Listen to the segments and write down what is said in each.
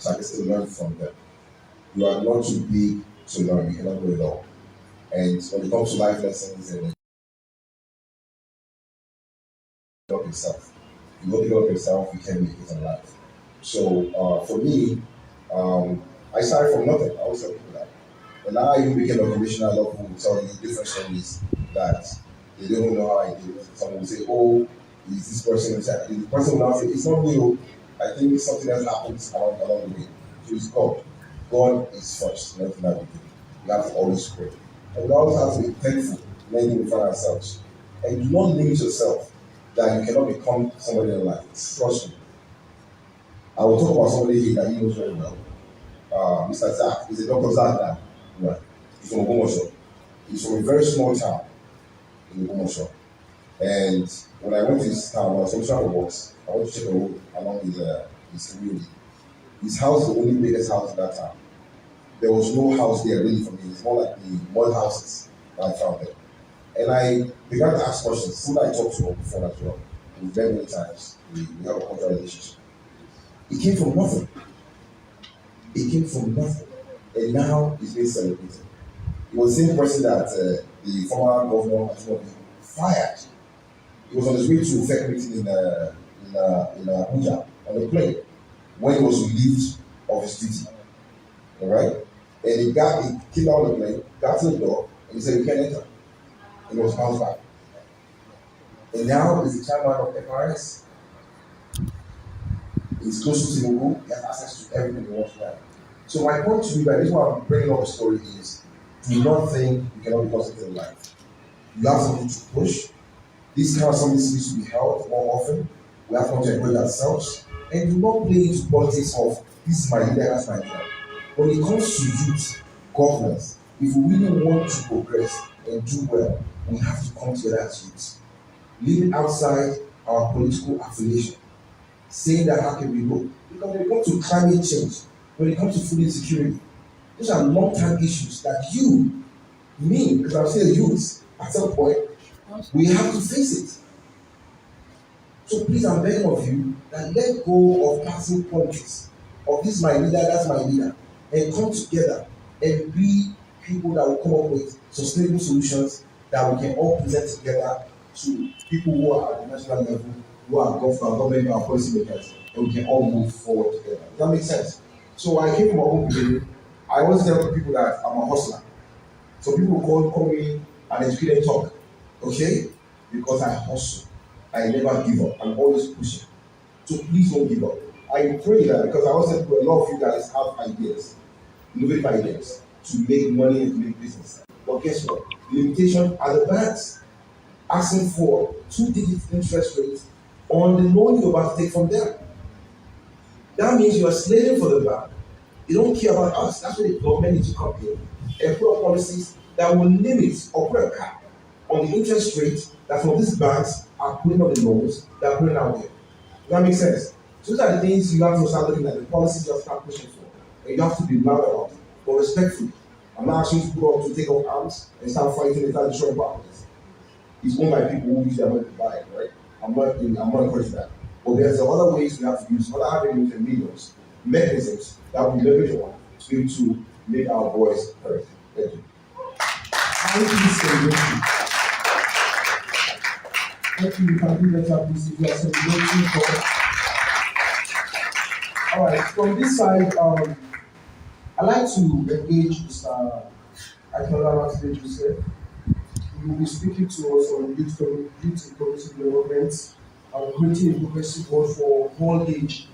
So I can still learn from them. You are not too big to learn. You cannot know it all. And when it comes to life lessons and develop yourself, you don't develop yourself, you can make it in life. So for me, I started from nothing. I always tell people that. And now I even became a commissioner. A lot of people will tell you different stories that they don't know how I did it. Someone will say, "Oh, is this person inside?" The person will now say, "It's not real. I think something else happens along the way." So it's God. God is first in everything that we do. We have to always pray. And we always have to be thankful when we find ourselves. And do not limit yourself that you cannot become somebody in life. Trust me. I will talk about somebody here that he knows very well. Mr. Zach is a Dr. Zach now. Right. He's from Ogbomosho. He's from a very small town in Ogbomosho. And when I went to his town, I was on travel works. I went to check a road along his community. His house is the only biggest house in that town. There was no house there really for me. It's more like the mud houses that I found there. And I began to ask questions. Someone I talked to him before as well. We've met many times. We have a cordial relationship. He came from nothing. He came from nothing. And now he's being celebrated. He was the same person that the former governor Ajilete fired. He was on his way to a FEC meeting in Abuja on the plane when he was relieved of his duty. All right? And he came out of the plane, got to the door, and he said, "You can't enter." And he was bounced back. And now he's the chairman of FRS. He's close to Tinubu, he has access to everything he wants to have. So my point to you guys, this is why I'm bringing up the story is, do not think you cannot be positive in life. You have something to push. This kind of something needs to be held more often. We have to encourage ourselves. And do not play into politics of, this is my leader, that's my leader. When it comes to youth governance, if we really want to progress and do well, we have to come together as youths. Leaving outside our political affiliation. Saying that how can we go? Because when it comes to climate change, when it comes to food insecurity, those are long-term issues that you, me, because I'm still a youth, at some point, we have to face it. So please, I'm begging of you that let go of passing politics, of this is my leader, that's my leader, and come together and be people that will come up with sustainable solutions that we can all present together to people who are at the national level, who are government, our policymakers, and we can all move forward together. Does that make sense? So I came from my own beginning. I always tell people that I'm a hustler. So people call me an educated talk, okay? Because I hustle. I never give up. I'm always pushing. So please don't give up. I pray that because I always tell people a lot of you guys have ideas, innovative ideas to make money and to make business. But guess what? The limitation are the banks asking for 2-digit interest rates on the loan you're about to take from them. That means you are slaving for the bank. They don't care about us. That's why the government needs to come in and put up policies that will limit or put a cap on the interest rate that some of these banks are putting on the loans that are putting out there. Does that make sense? So these are the things you have to start looking at, the policies you have to start pushing for. And you have to be loud about it, but respectfully. I'm not asking people to take up arms and start fighting and start destroying properties. It's owned by people who use their money to buy it, right? I'm not encouraging that. But there's other ways we have to use other avenues and mediums, mechanisms that we leverage on to be able to make our voice heard. Thank you. Thank you, celebration. Thank you. You can do better, please, if you are celebrating for. All right, from this side, I'd like to engage Mr. Ajilete Joseph. He will be speaking to us on youth and community development and creating a progressive world for all age.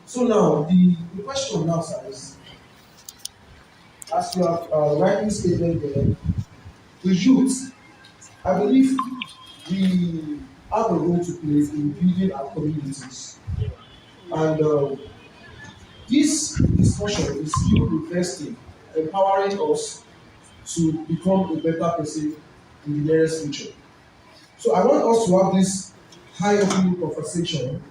So now, the question now, sir, is, as you have rightly stated there, the youth, I believe we have a role to play in building our communities. And this discussion is still investing, empowering us to become a better person in the nearest future. So I want us to have this high-level conversation.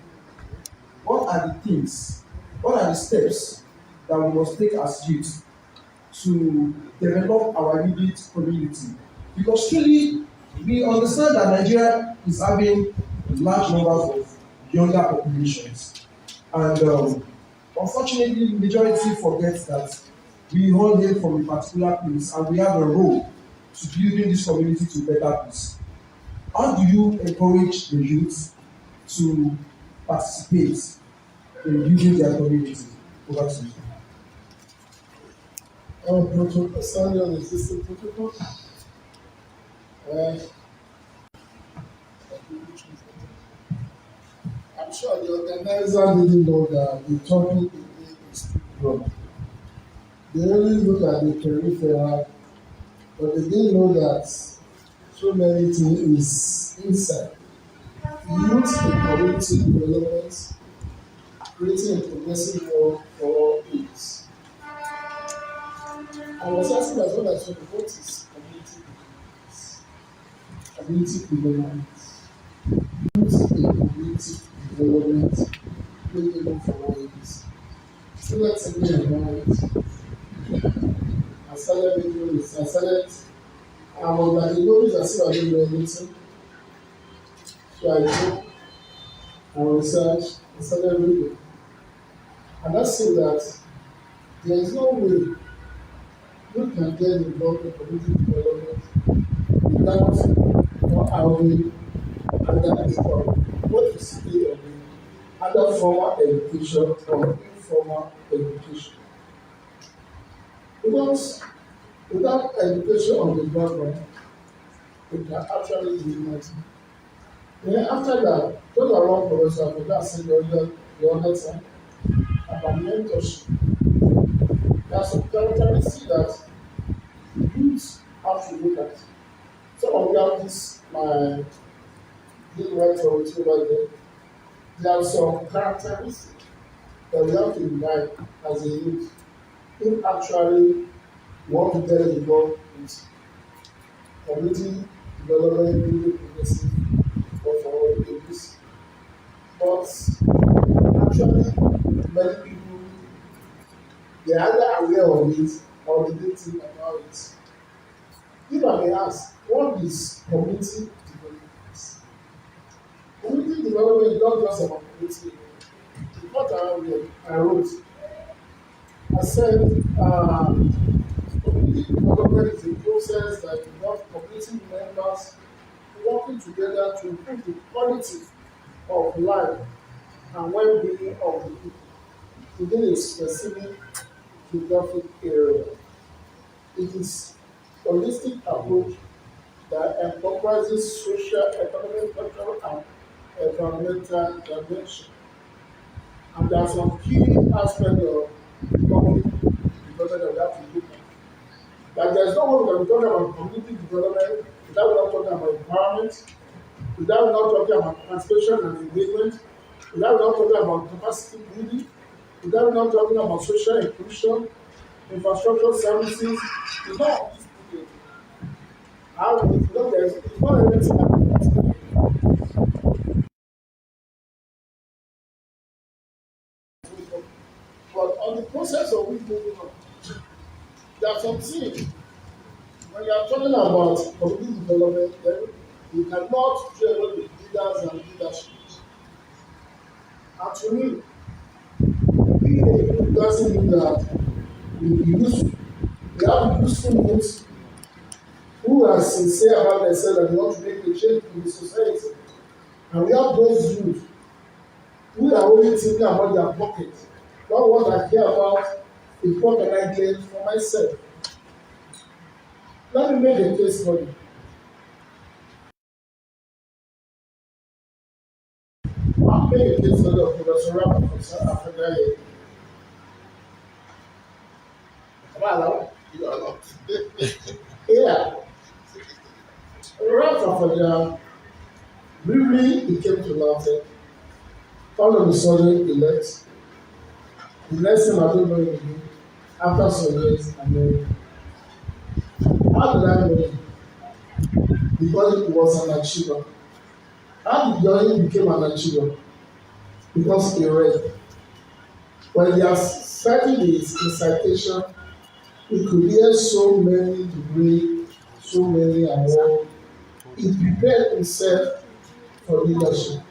What are the things, what are the steps that we must take as youth to develop our immediate community? Because truly, we understand that Nigeria is having large numbers of younger populations. And Unfortunately, the majority forgets that we all hail from a particular place and we have a role to building this community to a better place. How do you encourage the youth to participate in building their community? Over to you. Protocol, standing on existing protocol. Uh, I'm sure the organizer didn't know that the topic is too broad. They only look at the peripheral, but they didn't know that so many things is inside. Youth in community development, creating a progressive world for all youths. I was asking as well as what is community development. Community development, youth in community development, creating for all youths. Students in the environment, I started making this, I started, I was like, as if I didn't know anything. So I took, I researched, I started reading. And I see that there is no way you can get involved in community development without not having other people, what is still of other formal education or informal education. Because without education on the background, we can actually do nothing. Then after that, those are one professor, I forgot to say the other time about mentorship. There are some characteristics that youth have to look at. Some of you have this, my little writer with you right there. There are some characteristics that we have to imbibe as a youth. If actually want to get involved with community development, really progressive, or for all ages. But actually, many people they are either aware of it or they don't think about it. If I may ask, what is community development? Community development is not just about community. It's what I wrote. I said, community development is a process that involves community members working together to improve the quality of life and well-being of the people within a specific geographic area. It is a holistic approach that encompasses social, economic, cultural, and environmental dimension. And there are some key aspects of community development that we have to look at. Like there's no way we can be talking about community development without not talking about environment, without not talking about participation and engagement, without not talking about capacity building, without not talking about social inclusion, infrastructure services. It's not how we know there's it's not everything happening. But on the process of we moving on, there are some things when you are talking about community development, then you cannot do away with leaders and leadership. And to me, being a youth doesn't mean that we be useful. We have useful youths who are sincere about themselves and want to make a change in the society. And we have those youth who are only thinking about their pocket, not what I care about is what can I get for myself. Let me make a case for you. I'll make a case for you, Professor Rapper from South Africa. Am I allowed? You are not. Yeah. Right from there, briefly he came to Latin. All of a sudden he left. The next thing I don't know him again. After some years, I know him. How did I know him? Because he was an achiever. How did Johnny become an achiever? Because he read. When they are citing his incitation, he could hear so many degrees, so many awards. He prepared himself for leadership.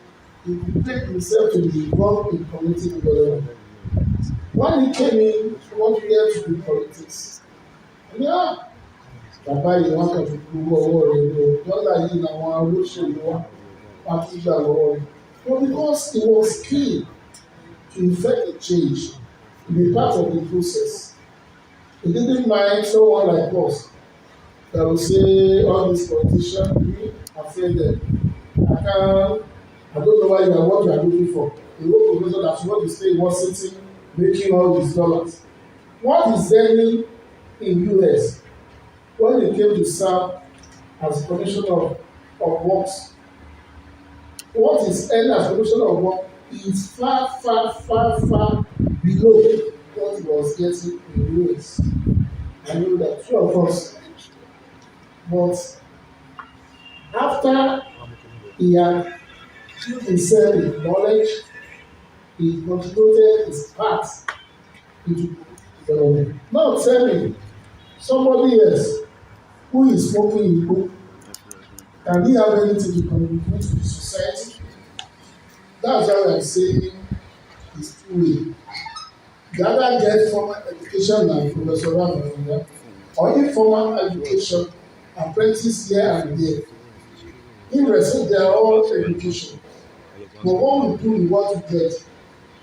He prepared himself to be involved in community development. When he came in, he wanted to do politics. Yeah, bàbá yìí wọ́n kàn fi gbogbo ọwọ́ rẹ̀ lò dọ́là yìí làwọn olóṣèlú wa wá tún gbà lọ́wọ́ rẹ̀. But because he was keen to effect a change, to be part of the process, he didn't mind someone like us that will say all these politicians we are failed. I don't know why you are what you are looking for. A local professor that what you say was sitting making all these dollars. What is earning in US when he came to serve as commissioner of works? What is earning as commissioner of work is far below what he was getting in US. I know that two of us. But after he had built himself with knowledge, he contributed his part into development. Now tell me, somebody else who is smoking Igbo, can he have anything to contribute to the society? That's why I'm saying it's two-way. The other get formal education like Professor Ramon, or informal education, apprentice here and there. In result, they are all education. But what we do, we want to get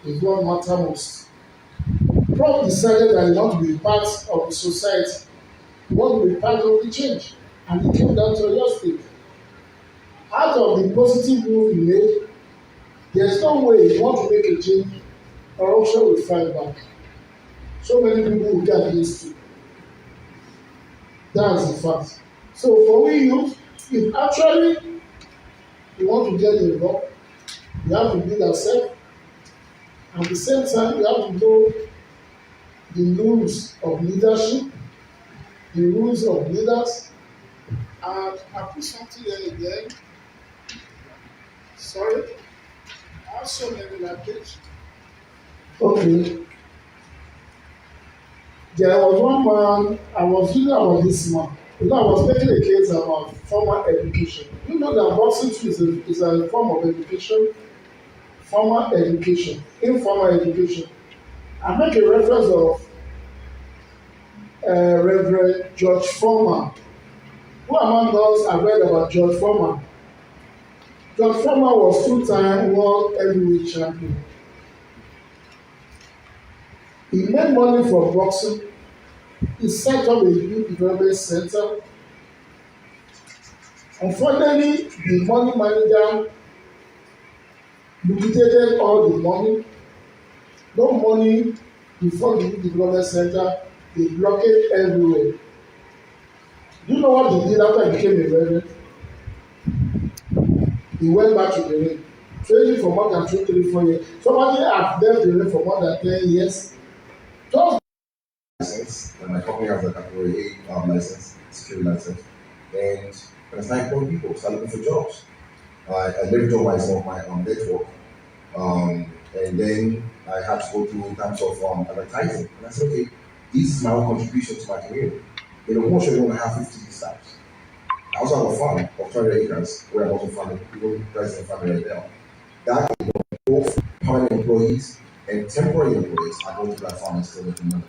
is what matter most. Prof decided that he want to be part of the society. He want to be part of the change. And he came down to your state. Out of the positive move he made, there's no way he want to make a change, corruption will fight back. So many people will get against you. That's the fact. So for we youth, if actually you want to get involved, you have to build yourself. At the same time, you have to know the rules of leadership, the rules of leaders. And I put something there again. Sorry. I have so many like this. Okay. There was one man, I was reading about this man. You know, I was making a case about formal education. You know that boxing is a form of education. Formal education, informal education. I make a reference of Reverend George Foreman. Who among us have read about George Foreman? George Foreman was two-time world heavyweight champion. He made money from boxing. He set up a youth development center. Unfortunately, the money manager liquidated all the money. No money before the youth development center. They blockade everywhere. Do you know what he did after he became a reverend? He went back to the ring. Training for more than 2, 3, 4 years. Somebody has left the ring for more than 10 years. Just license, and my company has a category A license, security license. And when I started calling people, started looking for jobs. I leveraged myself, my network. And then I had to go through in terms of advertising. And I said, okay, this is my own contribution to my community. In Ogbomosho, we only have 50 staffs. I also have a farm of 200 acres where I'm also farming, people present farming right now. That is both permanent employees and temporary employees are going to that farm and still making money,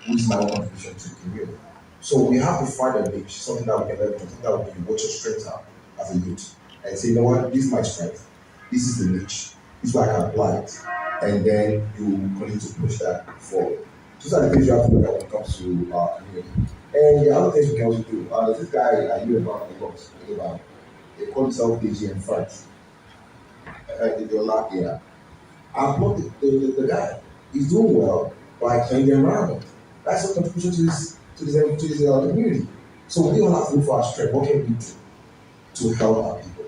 which is my own contribution to the community. So we have to find a niche, something that we can leverage, something that we can watch your strengths are as a youth and say, you know what, this is my strength, this is the niche, this is where I can apply it, and then you continue to push that forward. Those are the things you have to look at when it comes to community. And the other things we can also do, there's this guy I knew about the box, they call himself DG in France. They're like, yeah. I applaud the guy. He's doing well by cleaning the environment. That's a contribution to his community. So we all have to look for our strength. What can we do to help our people?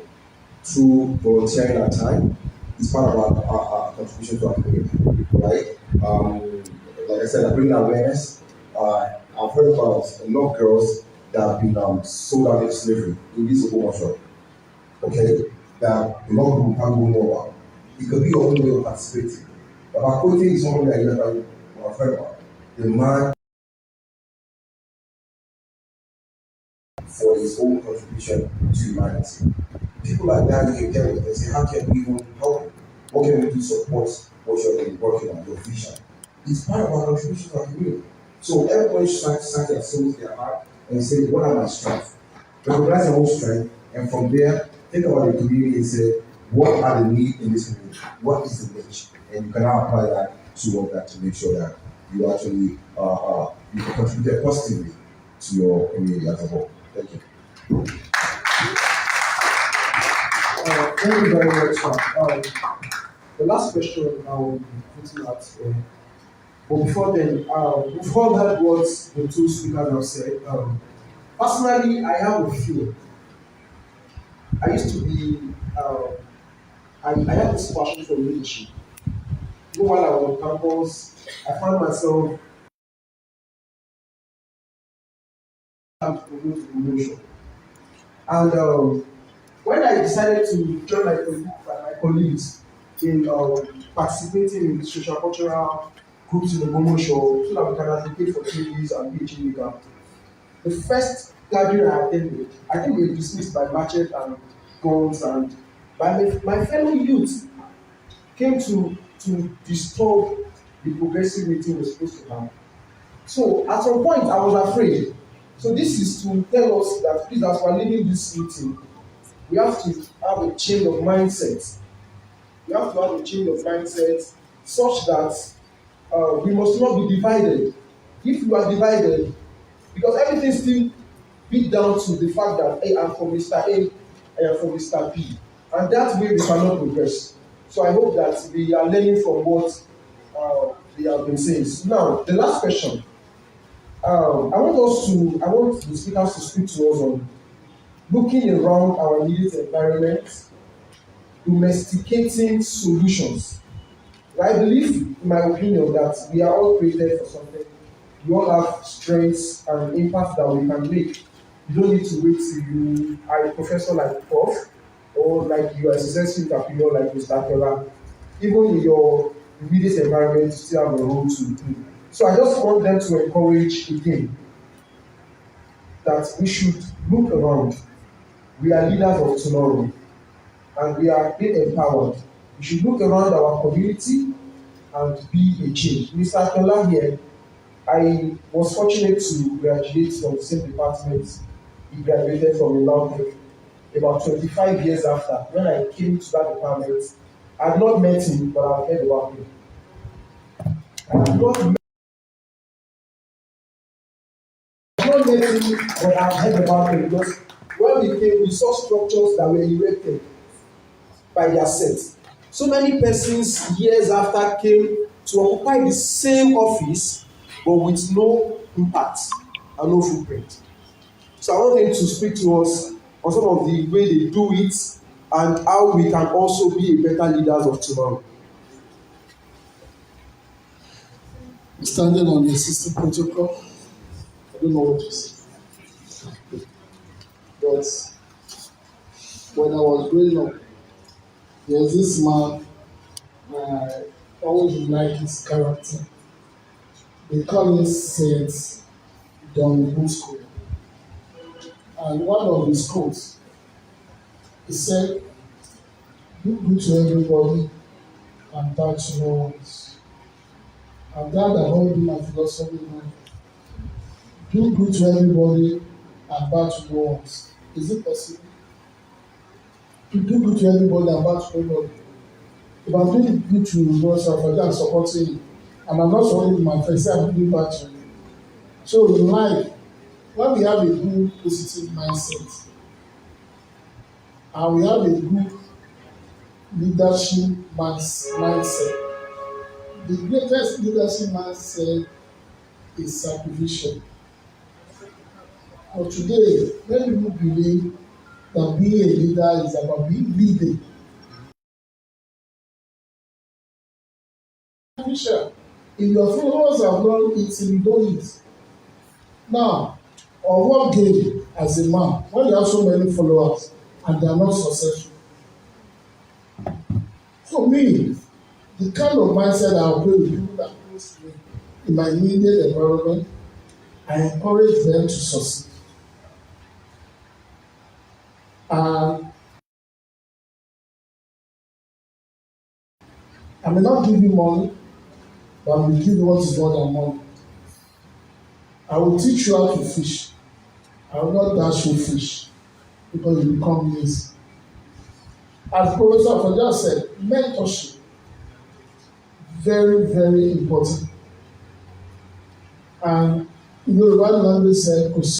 Through volunteering our time is part of our contribution to our community, right? Like I said, I bring awareness. I've heard about a lot of girls that have been sold out into slavery in this Ogbomosho. Okay, that a lot of people can't know about. It could be your own way of participating. But our quality is something that you have heard about. The man for his own contribution to humanity. People like that you can get with and say, how can we even help you? What can we do to support what you're working on, your vision? It's part of our contribution to our community. So everybody should start themselves their heart and say, what are my strengths? Recognize your own strength, and from there, think about the community and say, what are the needs in this community? What is the niche? And you can now apply that to that to make sure that you actually you can contribute positively to your community as a whole. Thank you. Thank you very much, sir. The last question I will be putting out, but before then, before that, what the two speakers have said, personally, I have a fear. I used to be, I had this passion for leadership. Even while I was on campus, I found myself to promote Ogbomosho. And when I decided to join my colleagues in participating in social cultural groups in Ogbomosho so that we can advocate for changes and PhD leader, the first gathering I attended, I think we were dismissed by machete and guns, and my fellow youth came to disturb the progressive meeting we were supposed to have. So at some point I was afraid. So this is to tell us that please, as we are leaving this meeting, we have to have a change of mindset. We have to have a change of mindset such that we must not be divided. If we are divided, because everything still beat down to the fact that hey, I'm from Mr. A, I am from Mr. B, and that way we cannot progress. So I hope that we are learning from what they have been saying. Now, the last question. I want the speakers to speak to us on looking around our immediate environment, domesticating solutions. I believe, in my opinion, that we are all created for something. We all have strengths and impact that we can make. You don't need to wait till you are a professor like Prof, or like you are a successful entrepreneur like Mr. Akiola. Even in your immediate environment, you still have a role to play. So I just want them to encourage again that we should look around. We are leaders of tomorrow, and we are being empowered. We should look around our community and be a change. Mr. Akinola here, I was fortunate to graduate from the same department he graduated from in Lautech about 25 years after. When I came to that department, I had not met him, but I had heard about him. I had not met him, but I had heard about him because when we came, we saw structures that were erected by their set. So many persons years after came to occupy the same office but with no impact and no footprint. So I want them to speak to us on some of the way they do it and how we can also be a better leaders of tomorrow. Standing on the existing protocol, I don't know what to say. But when I was growing up, there's this man, I always like his character. They call him Saint Don Bosco. And one of his quotes, he said, do good to everybody and bad to no one. And that has always been my philosophy now. Do good to everybody and bad to no one. Is it possible? To do good to everybody and bad to nobody. If I'm doing good to myself, I'm supporting you. And I'm not supporting my friends, I'm doing bad to you. So in life, when we have a good positive mindset and we have a good leadership mindset, the greatest leadership mindset is sacrificial. But today, many people believe that being a leader is about being leading. Sacrificial. If your followers have not eaten, you don't eat. Now, on what gain as a man when you have so many followers and they are not successful? For me, the kind of mindset I operate with people that close to me in my immediate environment, I encourage them to succeed. And I may not give you money, but we give you what is more than money. I will teach you how to fish. I will not dash you fish because you become lazy. As Professor Afoja said, mentorship very, very important. And Yoruba language said, kò sí